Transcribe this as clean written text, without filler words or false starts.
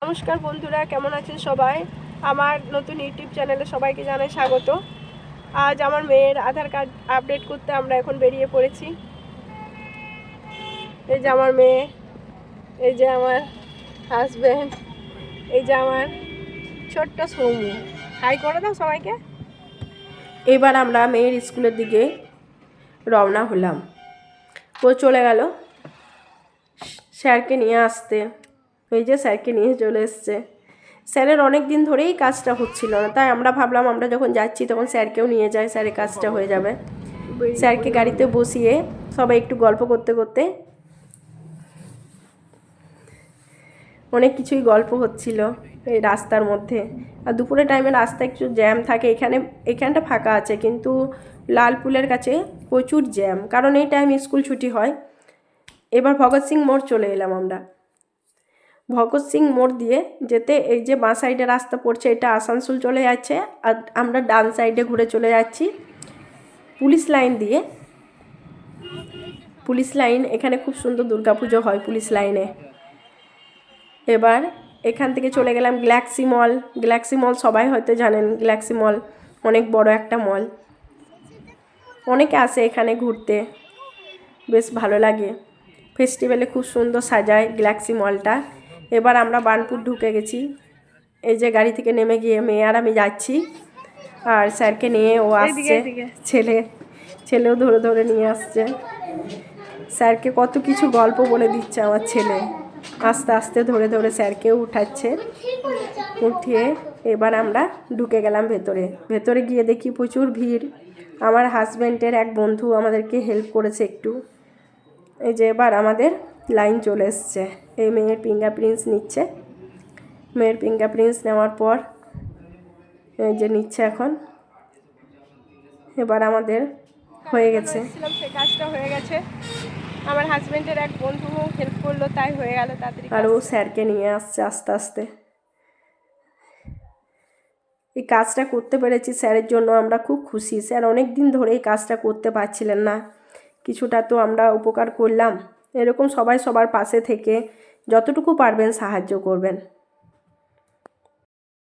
নমস্কার বন্ধুরা, কেমন আছেন সবাই? আমার নতুন ইউটিউব চ্যানেলে সবাইকে জানাই স্বাগত। আজ আমার মেয়ের আধার কার্ড আপডেট করতে আমরা এখন বেরিয়ে পড়েছি। এই যে আমার মেয়ে, এই যে আমার হাজব্যান্ড, এই যে আমার ছোট্ট সৌমু। হাই করে দাও সবাইকে। এবার আমরা মেয়ের স্কুলের দিকে রওনা হলাম। ও চলে গেল স্যারকে নিয়ে আসতে। এই যে স্যারকে নিয়ে চলে এসছে। স্যারের অনেক দিন ধরেই কাজটা হচ্ছিল না, তাই আমরা ভাবলাম আমরা যখন যাচ্ছি তখন স্যারকেও নিয়ে যাই, স্যারের কাজটা হয়ে যাবে। স্যারকে গাড়িতে বসিয়ে সবাই একটু গল্প করতে করতে অনেক কিছুই গল্প হচ্ছিল এই রাস্তার মধ্যে। আর দুপুরের টাইমে রাস্তা একটু জ্যাম থাকে, এখানটা ফাঁকা আছে, কিন্তু লালপুলের কাছে প্রচুর জ্যাম, কারণ এই টাইম স্কুল ছুটি হয়। এবার ভগৎ সিং মোড় চলে এলাম আমরা। ভগৎ সিং মোড় দিয়ে যেতে এই যে বাঁ সাইডে রাস্তা পড়ছে, এটা আসানসোল চলে যাচ্ছে, আর আমরা ডান সাইডে ঘুরে চলে যাচ্ছি পুলিশ লাইন দিয়ে। পুলিশ লাইন, এখানে খুব সুন্দর দুর্গাপুজো হয় পুলিশ লাইনে। এবার এখান থেকে চলে গেলাম গ্যালাক্সি মল। গ্যালাক্সি মল সবাই হয়তো জানেন, গ্যালাক্সি মল অনেক বড় একটা মল। অনেকে আসে এখানে ঘুরতে, বেশ ভালো লাগে। ফেস্টিভ্যালে খুব সুন্দর সাজায় গ্যালাক্সি মলটা। এবার আমরা বার্নপুর ঢুকে গেছি। এই যে গাড়ি থেকে নেমে গিয়ে মেয়ে আর আমি যাচ্ছি, আর স্যারকে নিয়ে ও আসছে। ছেলেও ধরে ধরে নিয়ে আসছে। স্যারকে কত কিছু গল্প বলে দিচ্ছে আমার ছেলে, আস্তে আস্তে ধরে ধরে স্যারকেও উঠাচ্ছে। উঠিয়ে এবার আমরা ঢুকে গেলাম ভেতরে। ভেতরে গিয়ে দেখি প্রচুর ভিড়। আমার হাজব্যান্ডের এক বন্ধু আমাদেরকে হেল্প করেছে একটু। এই যে এবার আমাদের লাইন চলে এসছে। এই মেয়ের ফিঙ্গারপ্রিন্টস নিচ্ছে। মেয়ের ফিঙ্গারপ্রিন্টস নেওয়ার পর এই যে নিচ্ছে এখন। এবার আমাদের হয়ে গেছে, সে কাজটা হয়ে গেছে। আমার হাজব্যান্ডের এক বন্ধু হেল্প করলো, তাই হয়ে গেল তাড়াতাড়ি। আর ও স্যারকে নিয়ে আসছে আস্তে আস্তে। এই কাজটা করতে পেরেছি স্যারের জন্য আমরা খুব খুশি। স্যার অনেক দিন ধরে এই কাজটা করতে পারছিলেন না, কিছুটা তো আমরা উপকার করলাম। এরকম সবাই সবার পাশে থেকে যতটুকু পারবেন সাহায্য করবেন।